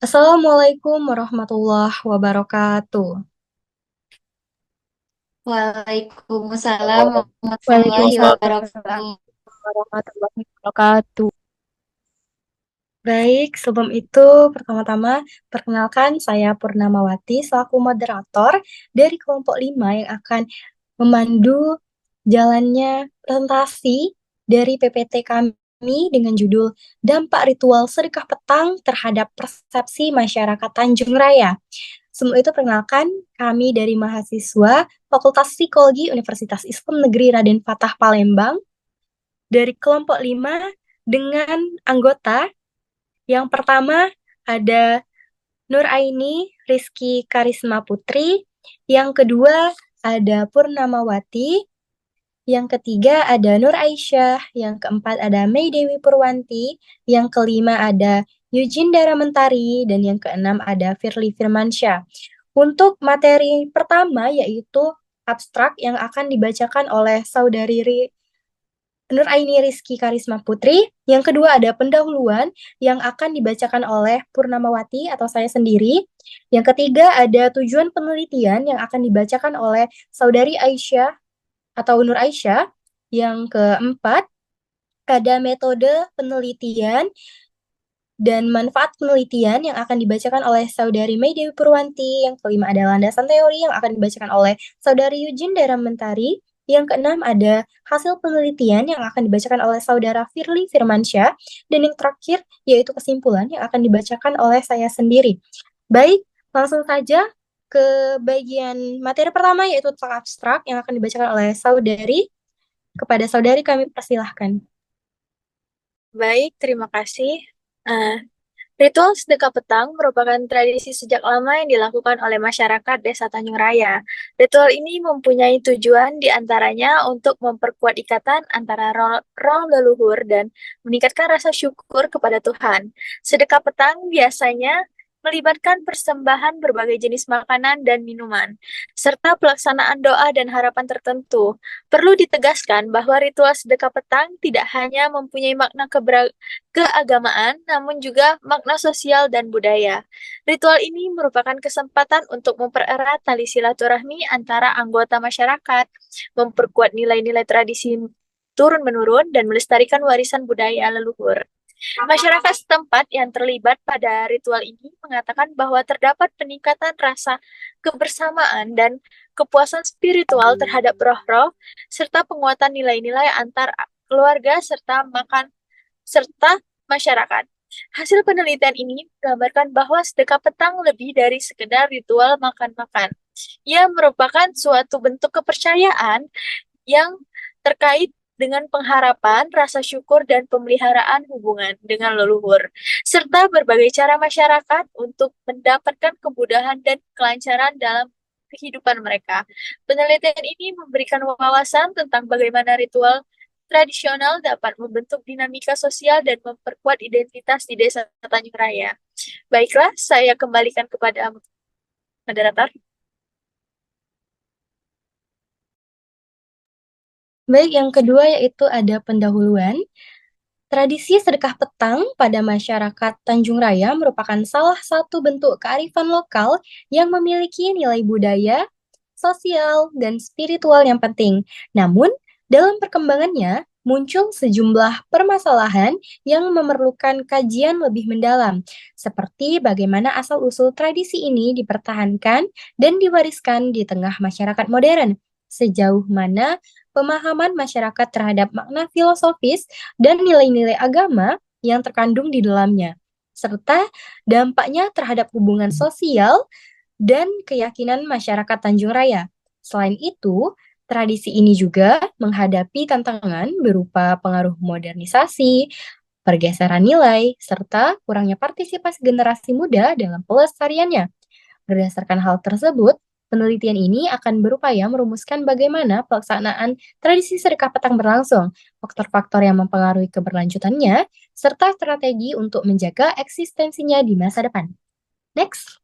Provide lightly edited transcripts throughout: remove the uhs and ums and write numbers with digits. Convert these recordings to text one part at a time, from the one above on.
Assalamualaikum warahmatullahi wabarakatuh. Waalaikumsalam warahmatullahi Waalaikumsalam wabarakatuh. warahmatullahi wabarakatuh. Baik, sebelum itu pertama-tama perkenalkan saya Purnamawati selaku moderator dari kelompok 5 yang akan memandu jalannya presentasi dari PPT kami dengan judul Dampak Ritual Sedekah Petang Terhadap Persepsi Masyarakat Tanjung Raya. Sebelum itu perkenalkan kami dari mahasiswa Fakultas Psikologi Universitas Islam Negeri Raden Fatah Palembang dari kelompok 5 dengan anggota yang pertama ada Nur Aini Rizky Karisma Putri, yang kedua ada Purnamawati, yang ketiga ada Nur Aisyah, yang keempat ada Mei Dewi Purwanti, yang kelima ada Eugene Dara Mentari, dan yang keenam ada Firly Firmansyah. Untuk materi pertama yaitu abstrak yang akan dibacakan oleh Saudari Nur Aini Rizky Karisma Putri. Yang kedua ada pendahuluan yang akan dibacakan oleh Purnamawati atau saya sendiri. Yang ketiga ada tujuan penelitian yang akan dibacakan oleh Saudari Aisyah atau Nur Aisyah. Yang keempat ada metode penelitian dan manfaat penelitian yang akan dibacakan oleh Saudari Mei Dewi Purwanti. Yang kelima ada landasan teori yang akan dibacakan oleh Saudari Eugene Dara Mentari. Yang keenam ada hasil penelitian yang akan dibacakan oleh Saudara Firly Firmansyah. Dan yang terakhir yaitu kesimpulan yang akan dibacakan oleh saya sendiri. Baik, langsung saja ke bagian materi pertama yaitu tentang abstrak yang akan dibacakan oleh Saudari. Kepada Saudari kami persilahkan. Baik, terima kasih. Eh, Ritual sedekah petang merupakan tradisi sejak lama yang dilakukan oleh masyarakat Desa Tanjung Raya. Ritual ini mempunyai tujuan diantaranya untuk memperkuat ikatan antara roh leluhur dan meningkatkan rasa syukur kepada Tuhan. Sedekah petang biasanya melibatkan persembahan berbagai jenis makanan dan minuman, serta pelaksanaan doa dan harapan tertentu. Perlu ditegaskan bahwa ritual sedekah petang tidak hanya mempunyai makna keagamaan, namun juga makna sosial dan budaya. Ritual ini merupakan kesempatan untuk mempererat tali silaturahmi antara anggota masyarakat, memperkuat nilai-nilai tradisi turun-menurun, dan melestarikan warisan budaya leluhur. Masyarakat setempat yang terlibat pada ritual ini mengatakan bahwa terdapat peningkatan rasa kebersamaan dan kepuasan spiritual terhadap roh-roh, serta penguatan nilai-nilai antar keluarga serta masyarakat. Hasil penelitian ini menggambarkan bahwa sedekah petang lebih dari sekedar ritual makan-makan. Ia merupakan suatu bentuk kepercayaan yang terkait dengan pengharapan, rasa syukur, dan pemeliharaan hubungan dengan leluhur, serta berbagai cara masyarakat untuk mendapatkan kemudahan dan kelancaran dalam kehidupan mereka. Penelitian ini memberikan wawasan tentang bagaimana ritual tradisional dapat membentuk dinamika sosial dan memperkuat identitas di Desa Tanjung Raya. Baiklah, saya kembalikan kepada moderator. Baik, yang kedua yaitu ada pendahuluan. Tradisi sedekah petang pada masyarakat Tanjung Raya merupakan salah satu bentuk kearifan lokal yang memiliki nilai budaya, sosial, dan spiritual yang penting. Namun, dalam perkembangannya, muncul sejumlah permasalahan yang memerlukan kajian lebih mendalam, seperti bagaimana asal-usul tradisi ini dipertahankan dan diwariskan di tengah masyarakat modern. Sejauh mana pemahaman masyarakat terhadap makna filosofis dan nilai-nilai agama yang terkandung di dalamnya, serta dampaknya terhadap hubungan sosial dan keyakinan masyarakat Tanjung Raya. Selain itu, tradisi ini juga menghadapi tantangan berupa pengaruh modernisasi, pergeseran nilai, serta kurangnya partisipasi generasi muda dalam pelestariannya. Berdasarkan hal tersebut, penelitian ini akan berupaya merumuskan bagaimana pelaksanaan tradisi sedekah petang berlangsung, faktor-faktor yang mempengaruhi keberlanjutannya, serta strategi untuk menjaga eksistensinya di masa depan. Next.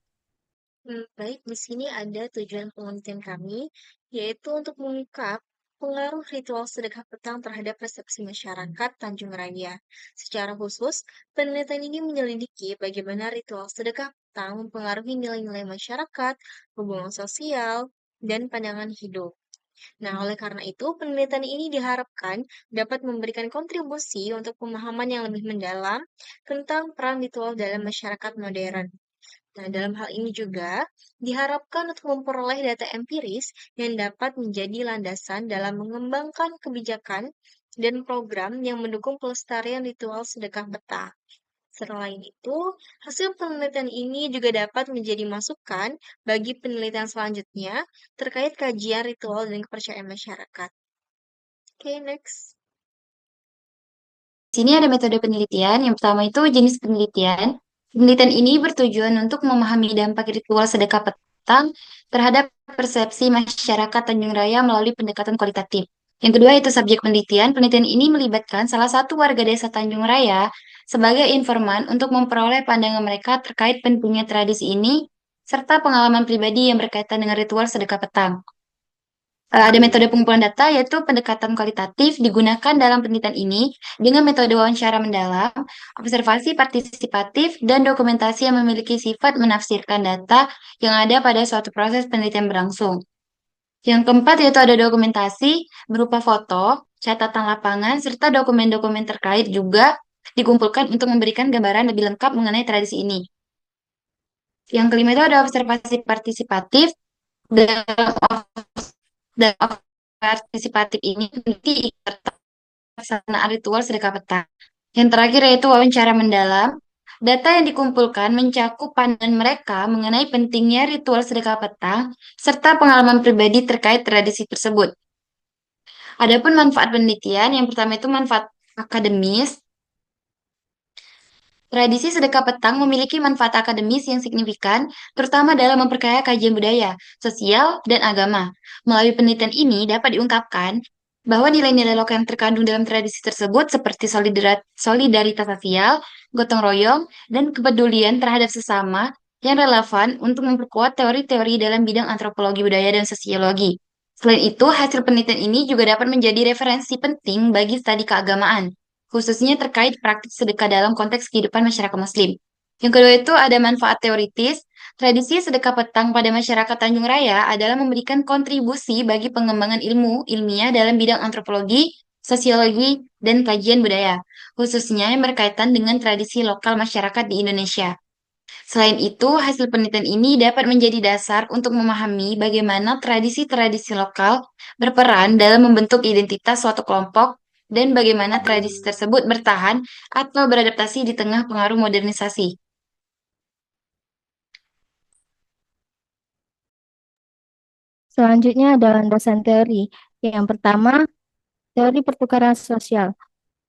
Baik, di sini ada tujuan penelitian kami, yaitu untuk mengungkap pengaruh ritual sedekah petang terhadap persepsi masyarakat Tanjung Raya. Secara khusus, penelitian ini menyelidiki bagaimana ritual sedekah petang mempengaruhi nilai-nilai masyarakat, hubungan sosial, dan pandangan hidup. Nah, oleh karena itu, penelitian ini diharapkan dapat memberikan kontribusi untuk pemahaman yang lebih mendalam tentang peran ritual dalam masyarakat modern. Nah, dalam hal ini juga diharapkan untuk memperoleh data empiris yang dapat menjadi landasan dalam mengembangkan kebijakan dan program yang mendukung pelestarian ritual sedekah petang. Selain itu, hasil penelitian ini juga dapat menjadi masukan bagi penelitian selanjutnya terkait kajian ritual dan kepercayaan masyarakat. Oke, next. Di sini ada metode penelitian. Yang pertama itu jenis penelitian. Penelitian ini bertujuan untuk memahami dampak ritual sedekah petang terhadap persepsi masyarakat Tanjung Raya melalui pendekatan kualitatif. Yang kedua itu subjek penelitian. Penelitian ini melibatkan salah satu warga desa Tanjung Raya sebagai informan untuk memperoleh pandangan mereka terkait pentingnya tradisi ini serta pengalaman pribadi yang berkaitan dengan ritual sedekah petang. Ada metode pengumpulan data yaitu pendekatan kualitatif digunakan dalam penelitian ini dengan metode wawancara mendalam, observasi partisipatif, dan dokumentasi yang memiliki sifat menafsirkan data yang ada pada suatu proses penelitian berlangsung. Yang keempat yaitu ada dokumentasi berupa foto, catatan lapangan, serta dokumen-dokumen terkait juga dikumpulkan untuk memberikan gambaran lebih lengkap mengenai tradisi ini. Yang kelima itu ada observasi partisipatif dalam partisipatif ini nanti pelaksanaan ritual sedekah petang. Yang terakhir yaitu wawancara mendalam. Data yang dikumpulkan mencakup pandangan mereka mengenai pentingnya ritual sedekah petang serta pengalaman pribadi terkait tradisi tersebut. Adapun manfaat penelitian, yang pertama itu manfaat akademis. Tradisi sedekah petang memiliki manfaat akademis yang signifikan, terutama dalam memperkaya kajian budaya, sosial, dan agama. Melalui penelitian ini dapat diungkapkan bahwa nilai-nilai lokal yang terkandung dalam tradisi tersebut seperti solidaritas sosial, gotong royong, dan kepedulian terhadap sesama yang relevan untuk memperkuat teori-teori dalam bidang antropologi budaya dan sosiologi. Selain itu, hasil penelitian ini juga dapat menjadi referensi penting bagi studi keagamaan, khususnya terkait praktik sedekah dalam konteks kehidupan masyarakat Muslim. Yang kedua itu ada manfaat teoritis. Tradisi sedekah petang pada masyarakat Tanjung Raya adalah memberikan kontribusi bagi pengembangan ilmu ilmiah dalam bidang antropologi, sosiologi, dan kajian budaya, khususnya yang berkaitan dengan tradisi lokal masyarakat di Indonesia. Selain itu, hasil penelitian ini dapat menjadi dasar untuk memahami bagaimana tradisi-tradisi lokal berperan dalam membentuk identitas suatu kelompok dan bagaimana tradisi tersebut bertahan atau beradaptasi di tengah pengaruh modernisasi. Selanjutnya ada landasan teori. Yang pertama, teori pertukaran sosial.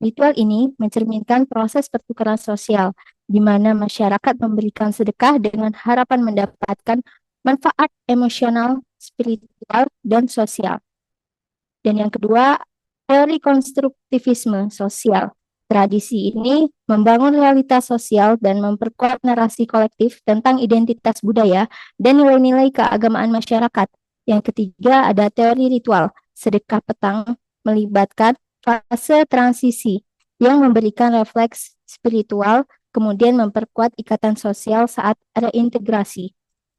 Ritual ini mencerminkan proses pertukaran sosial, di mana masyarakat memberikan sedekah dengan harapan mendapatkan manfaat emosional, spiritual, dan sosial. Dan yang kedua, teori konstruktivisme sosial. Tradisi ini membangun realitas sosial dan memperkuat narasi kolektif tentang identitas budaya dan nilai-nilai keagamaan masyarakat. Yang ketiga, ada teori ritual. Sedekah petang melibatkan fase transisi yang memberikan refleks spiritual, kemudian memperkuat ikatan sosial saat reintegrasi.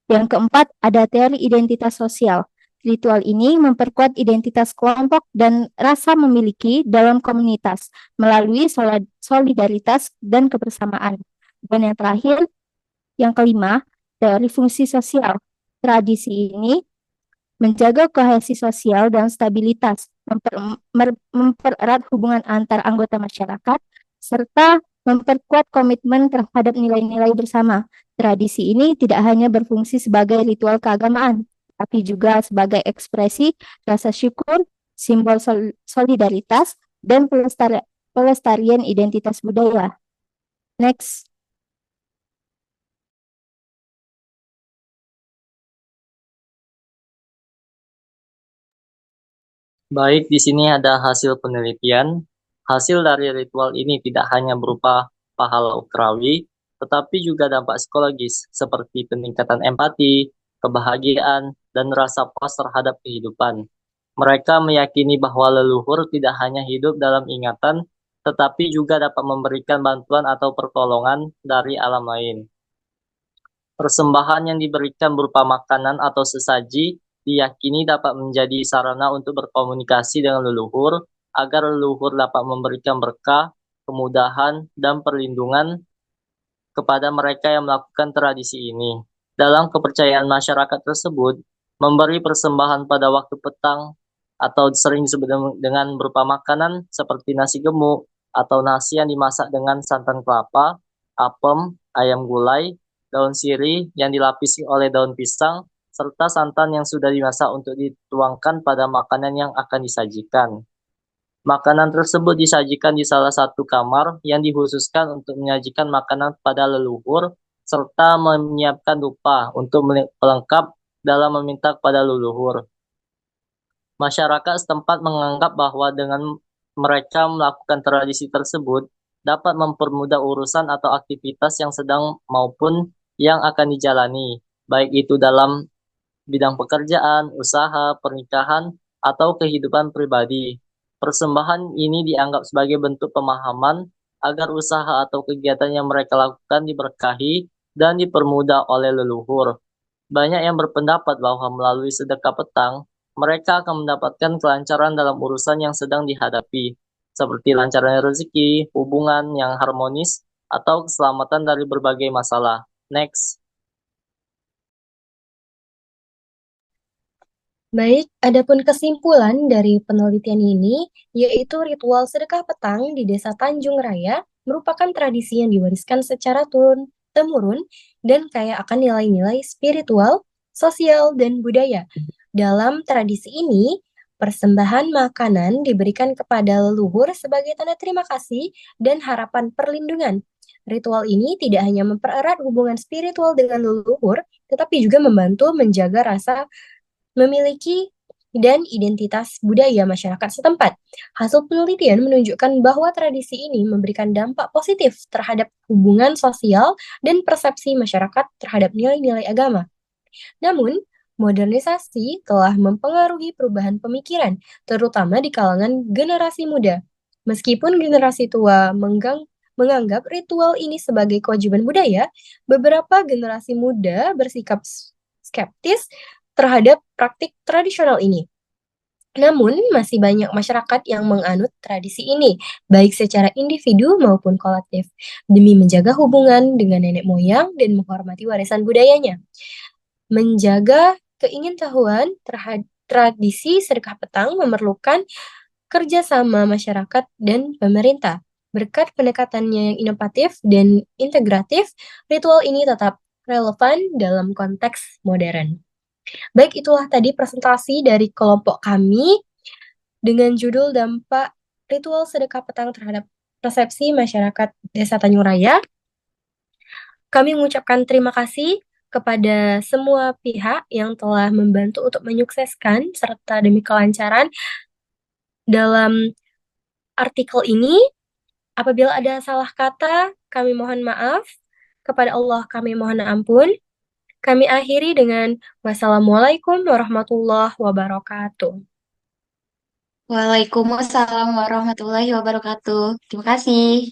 Yang keempat, ada teori identitas sosial. Ritual ini memperkuat identitas kelompok dan rasa memiliki dalam komunitas melalui solidaritas dan kebersamaan. Dan yang terakhir, yang kelima, teori fungsi sosial. Tradisi ini menjaga kohesi sosial dan stabilitas, mempererat hubungan antar anggota masyarakat, serta memperkuat komitmen terhadap nilai-nilai bersama. Tradisi ini tidak hanya berfungsi sebagai ritual keagamaan, tapi juga sebagai ekspresi rasa syukur, simbol solidaritas, dan pelestarian identitas budaya. Next. Baik, di sini ada hasil penelitian. Hasil dari ritual ini tidak hanya berupa pahala ukrawi, tetapi juga dampak psikologis seperti peningkatan empati, kebahagiaan, dan rasa puas terhadap kehidupan. Mereka meyakini bahwa leluhur tidak hanya hidup dalam ingatan, tetapi juga dapat memberikan bantuan atau pertolongan dari alam lain. Persembahan yang diberikan berupa makanan atau sesaji diyakini dapat menjadi sarana untuk berkomunikasi dengan leluhur, agar leluhur dapat memberikan berkah, kemudahan, dan perlindungan kepada mereka yang melakukan tradisi ini. Dalam kepercayaan masyarakat tersebut, memberi persembahan pada waktu petang atau sering disebut dengan berupa makanan seperti nasi gemuk atau nasi yang dimasak dengan santan kelapa, apem, ayam gulai, daun sirih yang dilapisi oleh daun pisang, serta santan yang sudah dimasak untuk dituangkan pada makanan yang akan disajikan. Makanan tersebut disajikan di salah satu kamar yang dikhususkan untuk menyajikan makanan pada leluhur, serta menyiapkan dupa untuk pelengkap dalam meminta kepada leluhur. Masyarakat setempat menganggap bahwa dengan mereka melakukan tradisi tersebut dapat mempermudah urusan atau aktivitas yang sedang maupun yang akan dijalani, baik itu dalam bidang pekerjaan, usaha, pernikahan, atau kehidupan pribadi. Persembahan ini dianggap sebagai bentuk pemahaman agar usaha atau kegiatan yang mereka lakukan diberkahi dan dipermudah oleh leluhur. Banyak yang berpendapat bahwa melalui sedekah petang, mereka akan mendapatkan kelancaran dalam urusan yang sedang dihadapi, seperti lancarnya rezeki, hubungan yang harmonis, atau keselamatan dari berbagai masalah. Next. Baik, adapun kesimpulan dari penelitian ini, yaitu ritual sedekah petang di Desa Tanjung Raya merupakan tradisi yang diwariskan secara turun-temurun dan kaya akan nilai-nilai spiritual, sosial, dan budaya. Dalam tradisi ini, persembahan makanan diberikan kepada leluhur sebagai tanda terima kasih dan harapan perlindungan. Ritual ini tidak hanya mempererat hubungan spiritual dengan leluhur, tetapi juga membantu menjaga rasa memiliki dan identitas budaya masyarakat setempat. Hasil penelitian menunjukkan bahwa tradisi ini memberikan dampak positif terhadap hubungan sosial dan persepsi masyarakat terhadap nilai-nilai agama. Namun, modernisasi telah mempengaruhi perubahan pemikiran, terutama di kalangan generasi muda. Meskipun generasi tua menganggap ritual ini sebagai kewajiban budaya, beberapa generasi muda bersikap skeptis terhadap praktik tradisional ini. Namun, masih banyak masyarakat yang menganut tradisi ini, baik secara individu maupun kolektif, demi menjaga hubungan dengan nenek moyang dan menghormati warisan budayanya. Menjaga keingintahuan terhadap tradisi sedekah petang memerlukan kerjasama masyarakat dan pemerintah. Berkat pendekatannya yang inovatif dan integratif, ritual ini tetap relevan dalam konteks modern. Baik, itulah tadi presentasi dari kelompok kami dengan judul dampak ritual sedekah petang terhadap persepsi masyarakat Desa Tanjung Raya. Kami mengucapkan terima kasih kepada semua pihak yang telah membantu untuk menyukseskan serta demi kelancaran dalam artikel ini. Apabila ada salah kata, kami mohon maaf. Kepada Allah kami mohon ampun. Kami akhiri dengan wassalamualaikum warahmatullahi wabarakatuh. Waalaikumsalam warahmatullahi wabarakatuh. Terima kasih.